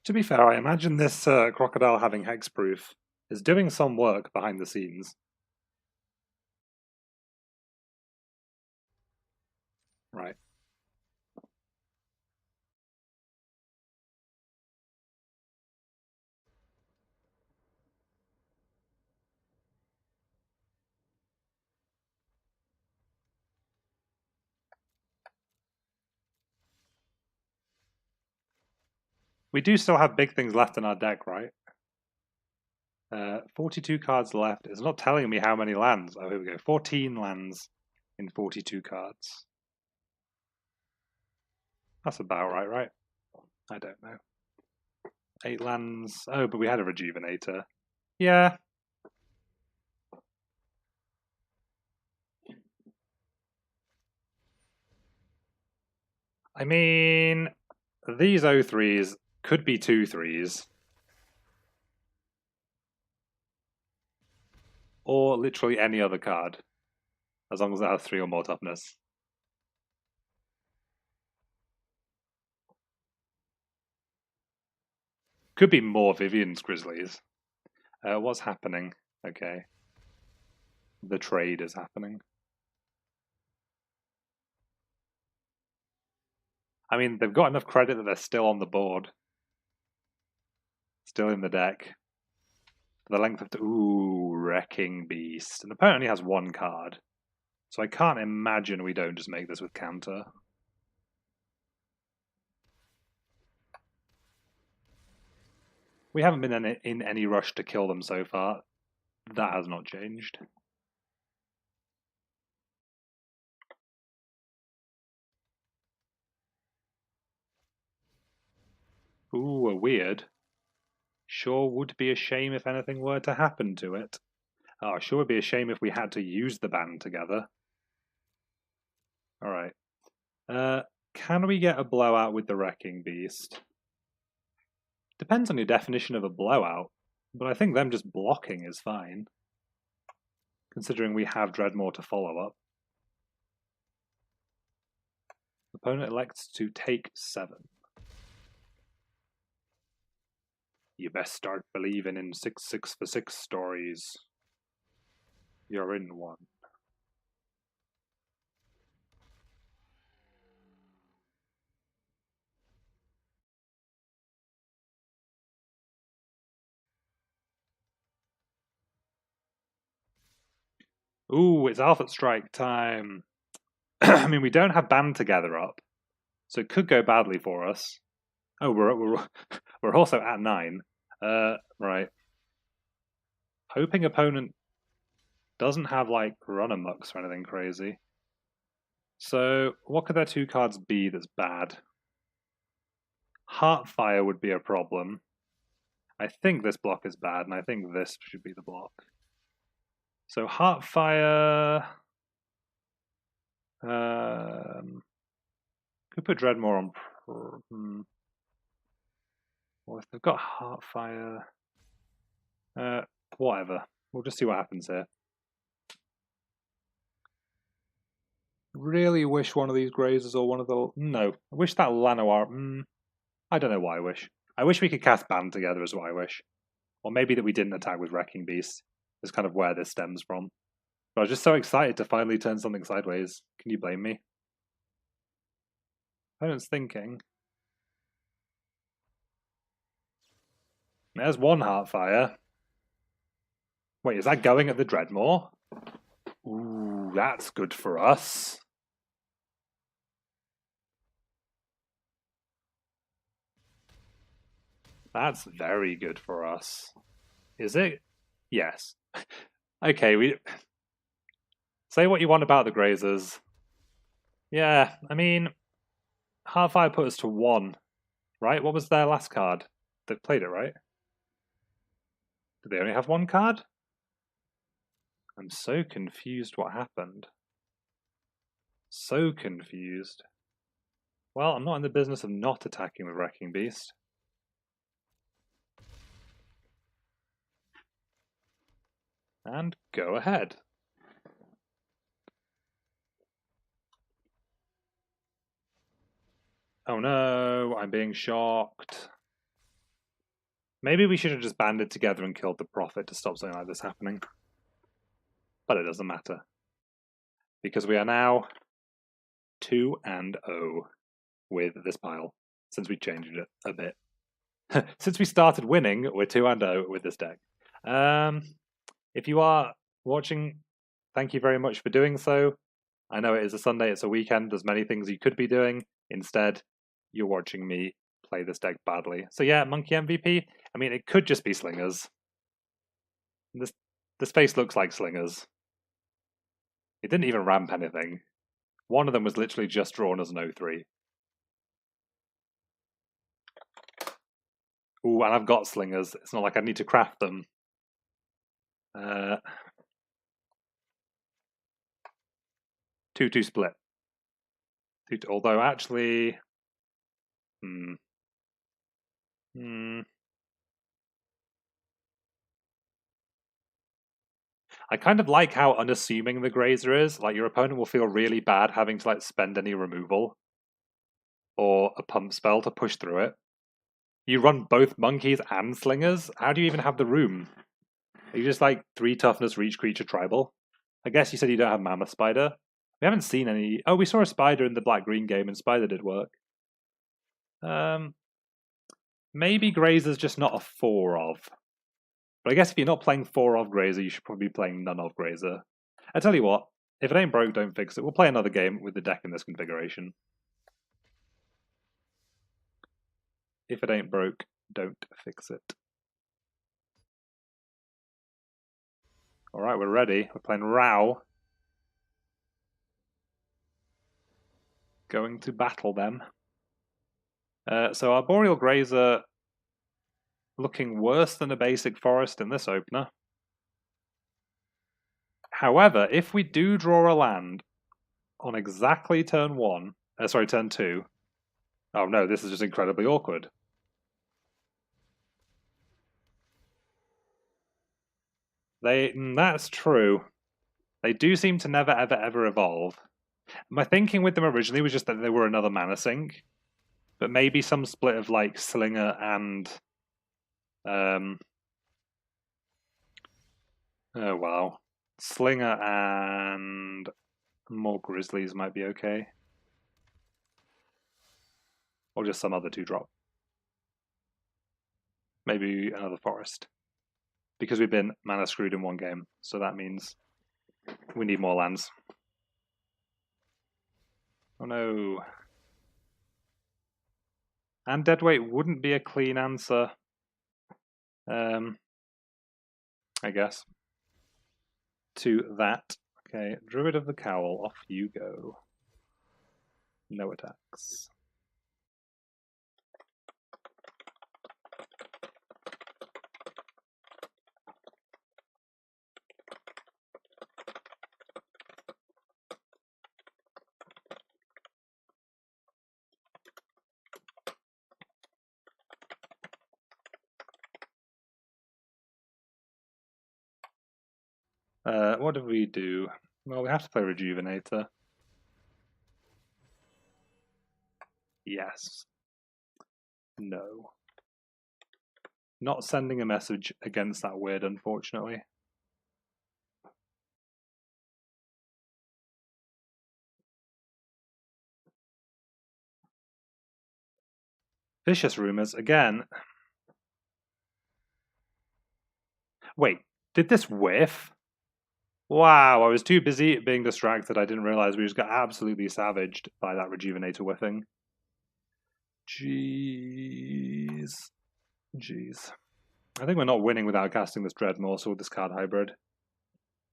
To be fair, I imagine this crocodile having hexproof is doing some work behind the scenes. Right. We do still have big things left in our deck, right? 42 cards left. It's not telling me how many lands. Oh, here we go. 14 lands in 42 cards. That's about right? I don't know. 8 lands. Oh, but we had a Rejuvenator. Yeah. I mean, these 0-3s could be 2-3s. Or literally any other card. As long as it has 3 or more toughness. Could be more Vivien's Grizzlies. What's happening? Okay. The trade is happening. I mean, they've got enough credit that they're still on the board. Still in the deck. The length of... Ooh, Wrecking Beast. And opponent only has 1 card. So I can't imagine we don't just make this with counter. We haven't been in any rush to kill them so far. That has not changed. Ooh, a weird. Sure would be a shame if anything were to happen to it. Oh, sure would be a shame if we had to use the band together. Alright. Can we get a blowout with the Wrecking Beast? Depends on your definition of a blowout, but I think them just blocking is fine. Considering we have Dreadmaw to follow up. Opponent elects to take 7. You best start believing in 6/6 for 6 stories. You're in one. Ooh, it's Alpha Strike time. I mean, we don't have band together up, so it could go badly for us. Oh, we're also at 9. Right. Hoping opponent doesn't have like run amucks or anything crazy. So what could their 2 cards be that's bad? Heartfire would be a problem. I think this block is bad, and I think this should be the block. So Heartfire. Could put Dreadmaw on. Well, if they've got Heartfire, whatever. We'll just see what happens here. Really wish one of these Grazers or one of the... No, I wish that Llanowar... I don't know what I wish. I wish we could cast Band together is what I wish. Or maybe that we didn't attack with Wrecking Beast. Is kind of where this stems from. But I was just so excited to finally turn something sideways. Can you blame me? Opponent's thinking. There's one Heartfire. Wait, is that going at the Dreadmaw? Ooh, that's good for us. That's very good for us. Is it? Yes. Okay, we... Say what you want about the Grazers. Yeah, I mean... Heartfire put us to 1, right? What was their last card? They played it, right? Did they only have 1 card? I'm so confused what happened. So confused. Well, I'm not in the business of not attacking with Wrecking Beast. And go ahead. Oh no, I'm being shocked. Maybe we should have just banded together and killed the Prophet to stop something like this happening. But it doesn't matter. Because we are now 2-0 with this pile, since we changed it a bit. Since we started winning, we're 2-0 with this deck. If you are watching, thank you very much for doing so. I know it is a Sunday, it's a weekend, there's many things you could be doing. Instead, you're watching me play this deck badly. So yeah, Monkey MVP. I mean, it could just be Slingers. This face looks like Slingers. It didn't even ramp anything. One of them was literally just drawn as an 0-3. Ooh, and I've got Slingers. It's not like I need to craft them. 2-2 split. Although actually... I kind of like how unassuming the Grazer is. Like, your opponent will feel really bad having to like spend any removal or a pump spell to push through it. You run both monkeys and slingers? How do you even have the room? Are you just like 3 toughness reach creature tribal? I guess you said you don't have Mammoth Spider. We haven't seen any... Oh, we saw a Spider in the black-green game and Spider did work. Maybe Grazer's just not a 4 of. But I guess if you're not playing 4 of Grazer, you should probably be playing none of Grazer. I tell you what, if it ain't broke, don't fix it. We'll play another game with the deck in this configuration. If it ain't broke, don't fix it. Alright, we're ready. We're playing Rao. Going to battle them. So Arboreal Grazer looking worse than a basic forest in this opener. However, if we do draw a land on exactly turn 2. Oh no, this is just incredibly awkward. That's true. They do seem to never, ever evolve. My thinking with them originally was just that they were another mana sink. But maybe some split of like Slinger and... oh wow. Slinger and more Grizzlies might be okay. Or just some other 2-drop. Maybe another forest. Because we've been mana screwed in one game, so that means we need more lands. Oh no. And Deadweight wouldn't be a clean answer. I guess. To that. Okay, Druid of the Cowl, off you go. No attacks. What do we do? Well, we have to play Rejuvenator. Yes. No. Not sending a message against that weird, unfortunately. Vicious Rumors, again. Wait, did this whiff? Wow, I was too busy being distracted. I didn't realize we just got absolutely savaged by that Rejuvenator whiffing. Jeez. I think we're not winning without casting this Dreadmaw or this card hybrid.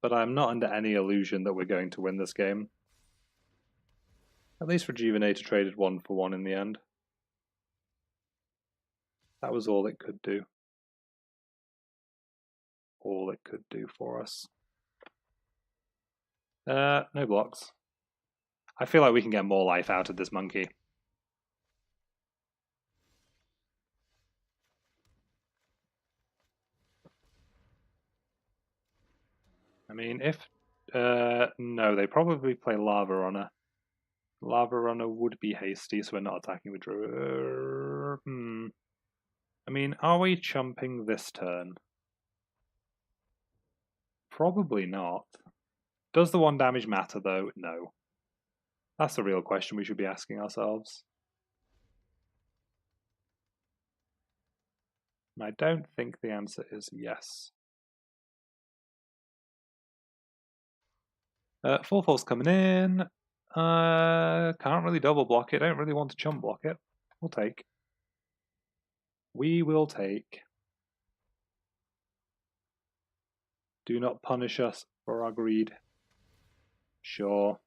But I'm not under any illusion that we're going to win this game. At least Rejuvenator traded 1 for 1 in the end. That was all it could do. All it could do for us. No blocks. I feel like we can get more life out of this monkey. I mean, if... no, they probably play Lava Runner. Lava Runner would be hasty, so we're not attacking with Druid. I mean, are we chumping this turn? Probably not. Does the 1 damage matter, though? No. That's the real question we should be asking ourselves. And I don't think the answer is yes. Full force coming in. Can't really double block it. Don't really want to chump block it. We'll take. We will take. Do not punish us for our greed. Sure.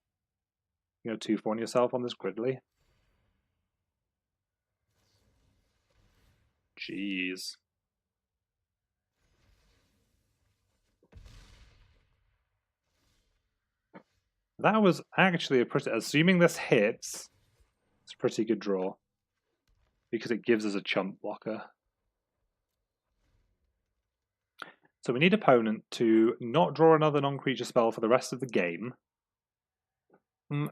You know, 2 for on yourself on this Grizzly. Jeez. That was actually a pretty... Assuming this hits, it's a pretty good draw. Because it gives us a chump blocker. So we need opponent to not draw another non-creature spell for the rest of the game.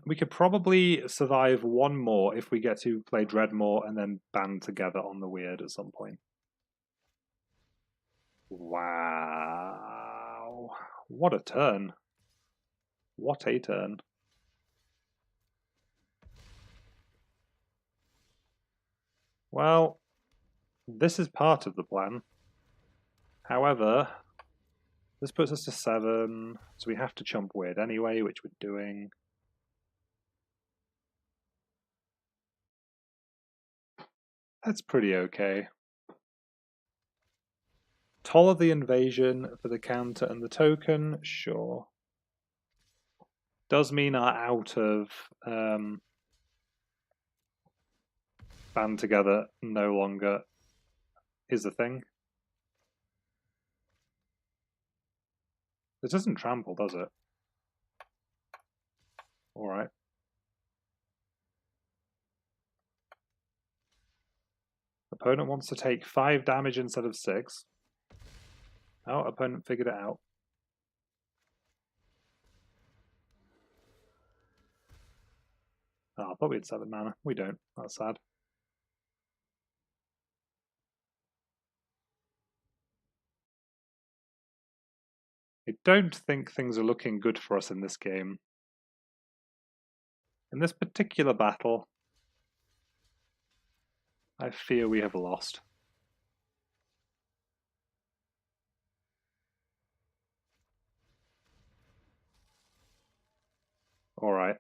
We could probably survive one more if we get to play Dreadmaw and then band together on the weird at some point. Wow. What a turn. What a turn. Well, this is part of the plan. However, this puts us to 7, so we have to chump weird anyway, which we're doing. That's pretty okay. Toll of the Invasion for the counter and the token, sure. Does mean our out of band together no longer is a thing. It doesn't trample, does it? Alright. Opponent wants to take 5 damage instead of 6. Oh, opponent figured it out. Oh, I thought we had 7 mana. We don't. That's sad. I don't think things are looking good for us in this game. In this particular battle, I fear we have lost. Alright.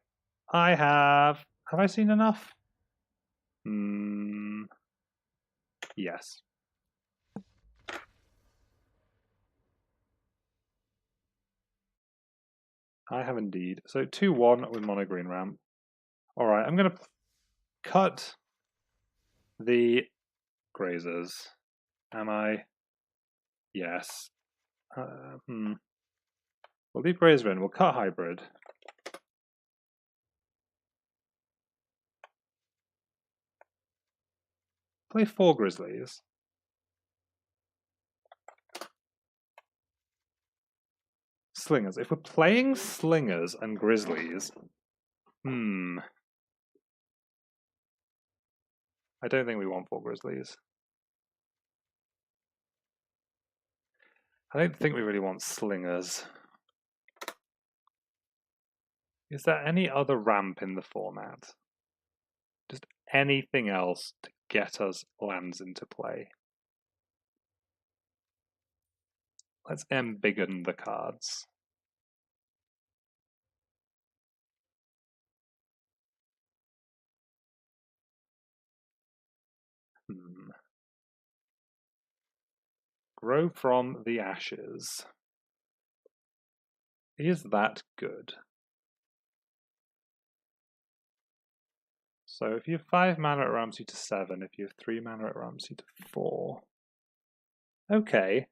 Have I seen enough? Yes. I have indeed. So 2-1 with mono green ramp. Alright, I'm going to cut the Grazers. Am I? Yes. We'll leave Grazer in. We'll cut hybrid. Play 4 Grizzlies. Slingers. If we're playing Slingers and Grizzlies, I don't think we want 4 Grizzlies. I don't think we really want Slingers. Is there any other ramp in the format? Just anything else to get us lands into play? Let's embiggen the cards. Grow from the ashes. Is that good? So if you have 5 mana, it ramps you to 7. If you have 3 mana, it ramps you to 4. Okay.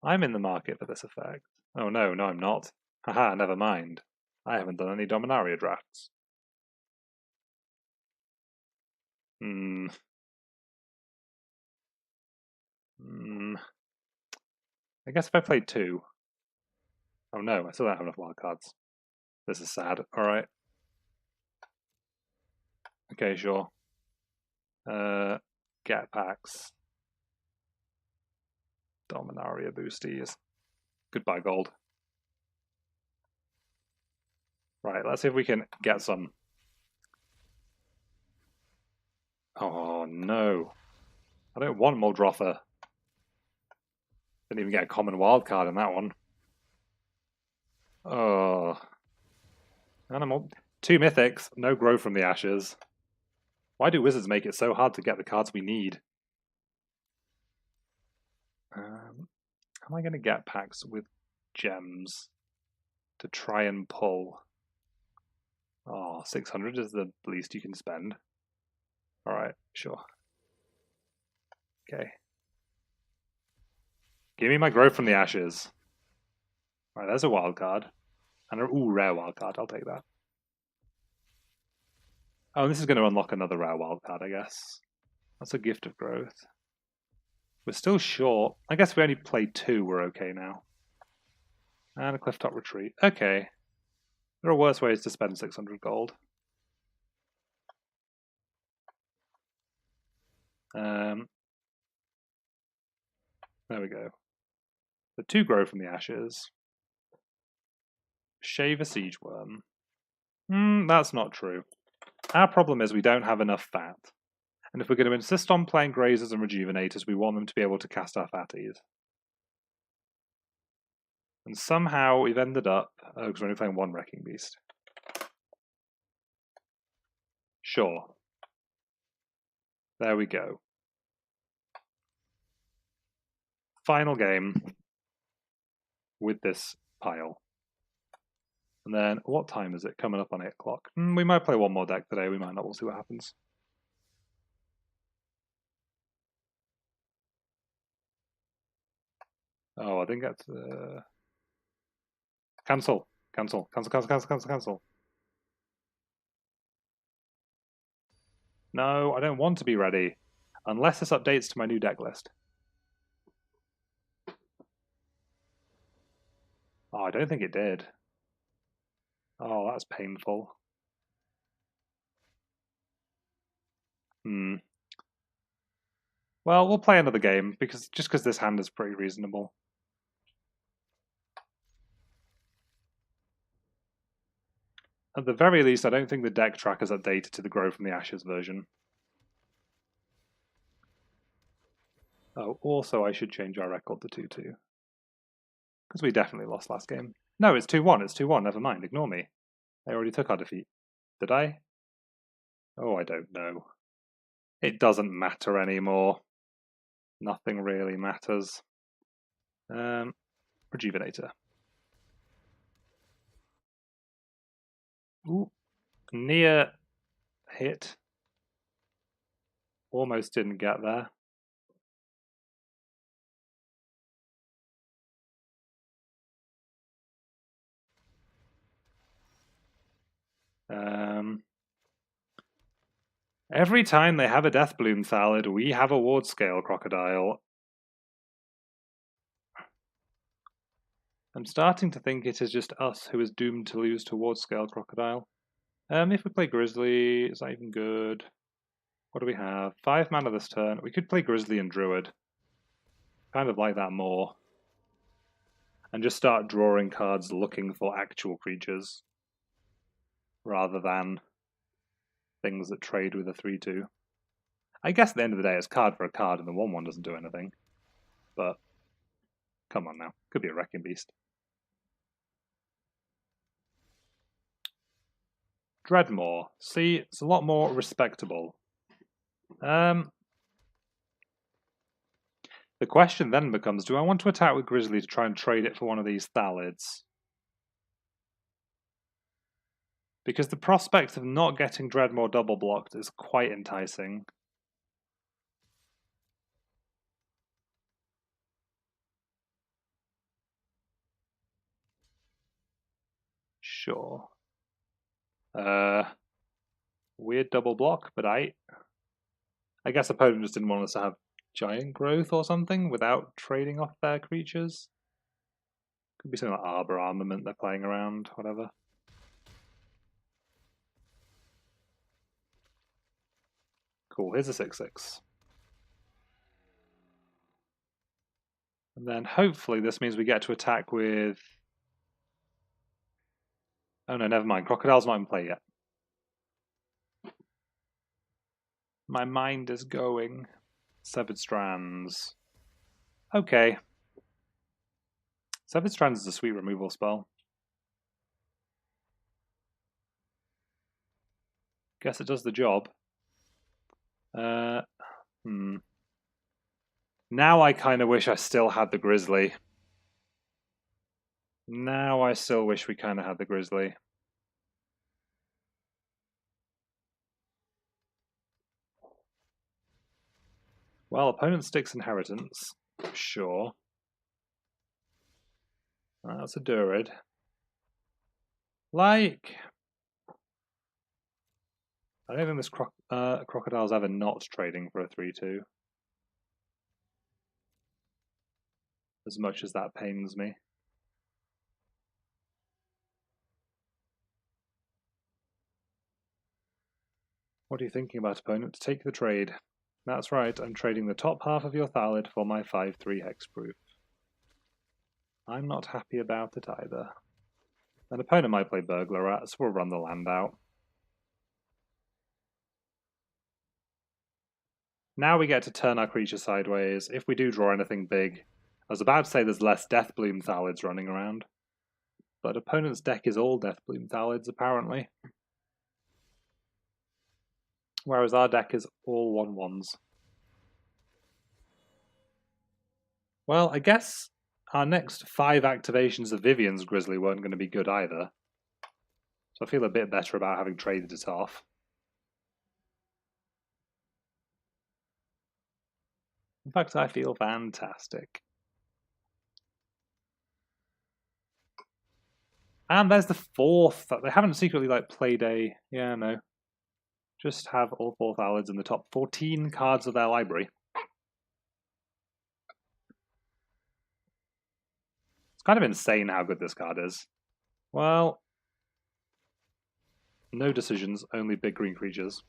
I'm in the market for this effect. Oh no, I'm not. Haha, never mind. I haven't done any Dominaria drafts. I guess if I played 2. Oh no, I still don't have enough wild cards. This is sad. Alright. Okay, sure. Get packs. Dominaria boosties. Goodbye, gold. Right, let's see if we can get some. Oh no. I don't want Muldrotha. Didn't even get a common wild card in that one. Oh. Animal. 2 mythics, no grow from the ashes. Why do wizards make it so hard to get the cards we need? Am I going to get packs with gems to try and pull? Oh, 600 is the least you can spend. Alright, sure. Okay. Give me my growth from the ashes. Alright, there's a wild card. And a rare wild card, I'll take that. Oh, this is going to unlock another rare wild card, I guess. That's a gift of growth. We're still short. I guess we only played 2, we're okay now. And a clifftop retreat. Okay. There are worse ways to spend 600 gold. There we go. The 2 grow from the ashes. Shave a Siege Wurm. That's not true. Our problem is we don't have enough fat. And if we're going to insist on playing Grazers and Rejuvenators, we want them to be able to cast our fatties. And somehow we've ended up... Oh, because we're only playing 1 Wrecking Beast. Sure. There we go. Final game with this pile. And then, what time is it? Coming up on 8 o'clock. We might play 1 more deck today, we might not, we'll see what happens. Oh, I think that's... Cancel. Cancel. Cancel, cancel, cancel, cancel, cancel. No, I don't want to be ready. Unless this updates to my new deck list. Oh, I don't think it did. Oh, that's painful. Well, we'll play another game, because this hand is pretty reasonable. At the very least, I don't think the deck tracker's updated to the Grow from the Ashes version. Oh, also I should change our record to 2-2. Because we definitely lost last game. No, it's 2-1, it's 2-1, never mind, ignore me. I already took our defeat. Did I? Oh, I don't know. It doesn't matter anymore. Nothing really matters. Rejuvenator. Ooh. Near hit. Almost didn't get there. Every time they have a Death Bloom Salad, we have a Wardscale Crocodile. I'm starting to think it is just us who is doomed to lose to Wardscale Crocodile. If we play Grizzly, is that even good? What do we have? 5 mana this turn. We could play Grizzly and Druid. Kind of like that more. And just start drawing cards looking for actual creatures. Rather than things that trade with a 3-2. I guess at the end of the day it's card for a card and the 1-1 doesn't do anything. But, come on now. Could be a Wrecking Beast. Dreadmaw. See, it's a lot more respectable. The question then becomes, do I want to attack with Grizzly to try and trade it for one of these Thalids? Because the prospect of not getting Dreadmaw double blocked is quite enticing. Sure. Weird double block, but I guess opponent just didn't want us to have giant growth or something without trading off their creatures. Could be something like Arbor Armament they're playing around, whatever. Cool, here's a 6-6. And then hopefully this means we get to attack with... Oh no, never mind. Crocodile's not in play yet. My mind is going. Severed Strands. Okay. Severed Strands is a sweet removal spell. Guess it does the job. Now I kind of wish I still had the Grizzly. Now I still wish we kind of had the Grizzly. Well, opponent sticks inheritance. Sure. That's a Druid. Like... I don't think this Crocodile's ever not trading for a 3-2. As much as that pains me. What are you thinking about, opponent? Take the trade. That's right, I'm trading the top half of your Thallid for my 5-3 hexproof. I'm not happy about it either. An opponent might play Burglar Rat, so we'll run the land out. Now we get to turn our creature sideways. If we do draw anything big, I was about to say there's less Deathbloom Thallids running around. But opponent's deck is all Deathbloom Thallids, apparently. Whereas our deck is all 1/1s. Well, I guess our next 5 activations of Vivien's Grizzly weren't going to be good either. So I feel a bit better about having traded it off. In fact, I feel fantastic. And there's the 4th. They haven't secretly played a... Yeah, no. Just have all 4 Thallids in the top 14 cards of their library. It's kind of insane how good this card is. Well... No decisions, only big green creatures.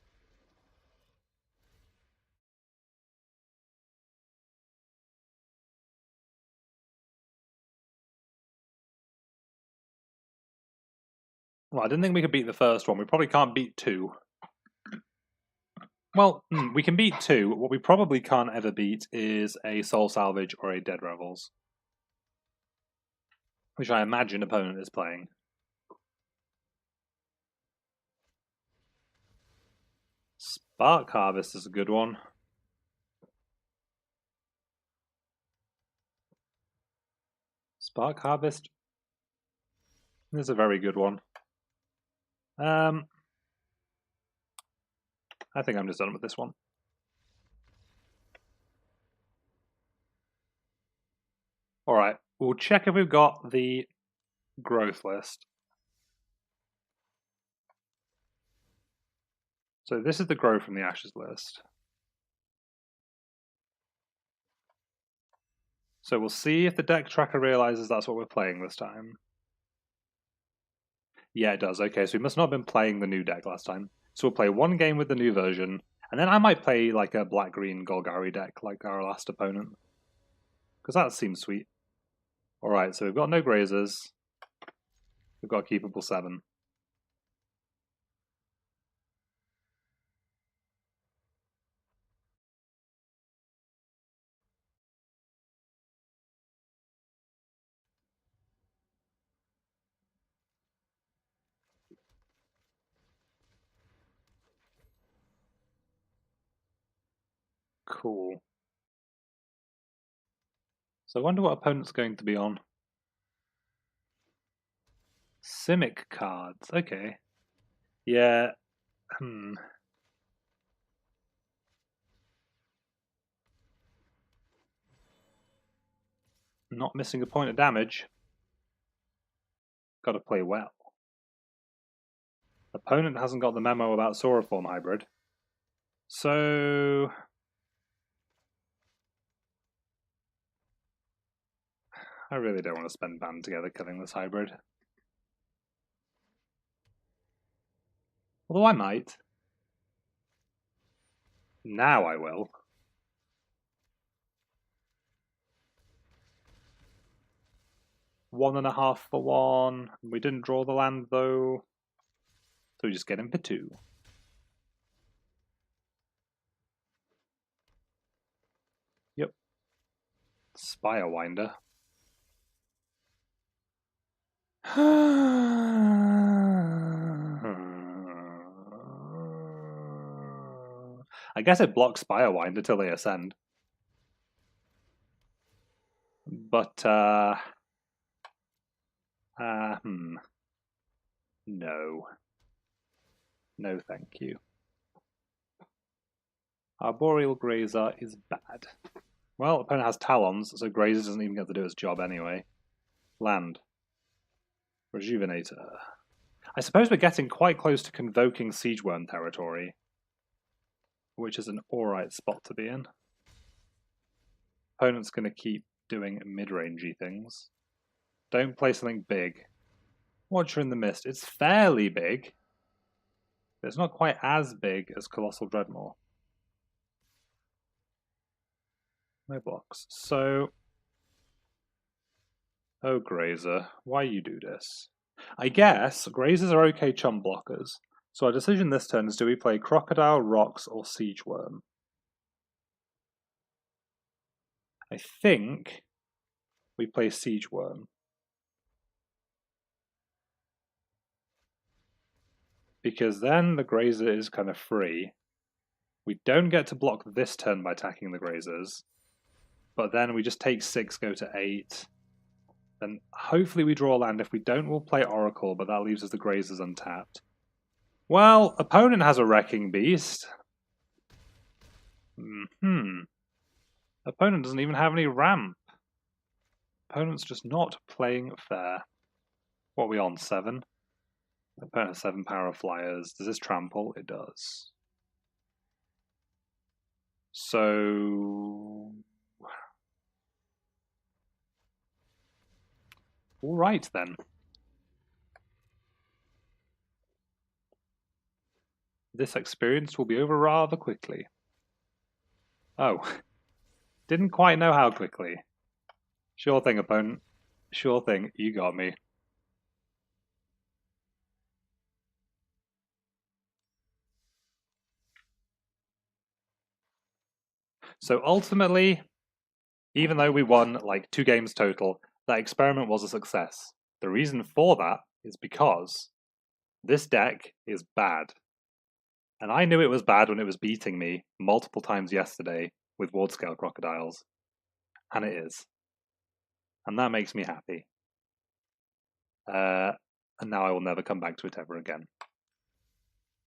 Well, I didn't think we could beat the first one. We probably can't beat 2. Well, we can beat 2. What we probably can't ever beat is a Soul Salvage or a Dead Revels. Which I imagine opponent is playing. Spark Harvest is a good one. Spark Harvest is a very good one. I think I'm just done with this one. Alright, we'll check if we've got the growth list. So this is the Grow from the Ashes list. So we'll see if the deck tracker realizes that's what we're playing this time. Yeah, it does. Okay, so we must not have been playing the new deck last time. So we'll play 1 game with the new version, and then I might play like a black-green Golgari deck like our last opponent. Because that seems sweet. Alright, so we've got no Grazers. We've got a keepable 7. Cool. So I wonder what opponent's going to be on. Simic cards, okay. Yeah, Not missing a point of damage. Gotta play well. Opponent hasn't got the memo about Sauriform Hybrid. So... I really don't want to spend Band together killing this hybrid. Although I might. Now I will. One and a half for 1. We didn't draw the land though. So we just get him for 2. Yep. Spirewinder. I guess it blocks Spirewinder till they ascend. But, no. No, thank you. Arboreal Grazer is bad. Well, opponent has Talons, so Grazer doesn't even get to do its job anyway. Land. Rejuvenator. I suppose we're getting quite close to convoking Siege Wurm territory, which is an alright spot to be in. Opponent's going to keep doing mid-rangey things. Don't play something big. Watcher in the Mist. It's fairly big, but it's not quite as big as Colossal Dreadmaw. No blocks. So, oh Grazer, why you do this? I guess Grazers are okay chump blockers. So our decision this turn is, do we play Crocodile, Rhox, or Siege Wurm? I think we play Siege Wurm. Because then the Grazer is kind of free. We don't get to block this turn by attacking the Grazers. But then we just take 6, go to 8. Then hopefully we draw land. If we don't, we'll play Oracle, but that leaves us the Grazers untapped. Well, opponent has a Wrecking Beast. Opponent doesn't even have any ramp. Opponent's just not playing fair. What are we on, 7? Opponent has 7 power flyers. Does this trample? It does. So... Alright then. This experience will be over rather quickly. Oh. Didn't quite know how quickly. Sure thing, opponent. Sure thing, you got me. So ultimately, even though we won like 2 games total, that experiment was a success. The reason for that is because this deck is bad. And I knew it was bad when it was beating me multiple times yesterday with Wardscale Crocodiles. And it is. And that makes me happy. And now I will never come back to it ever again.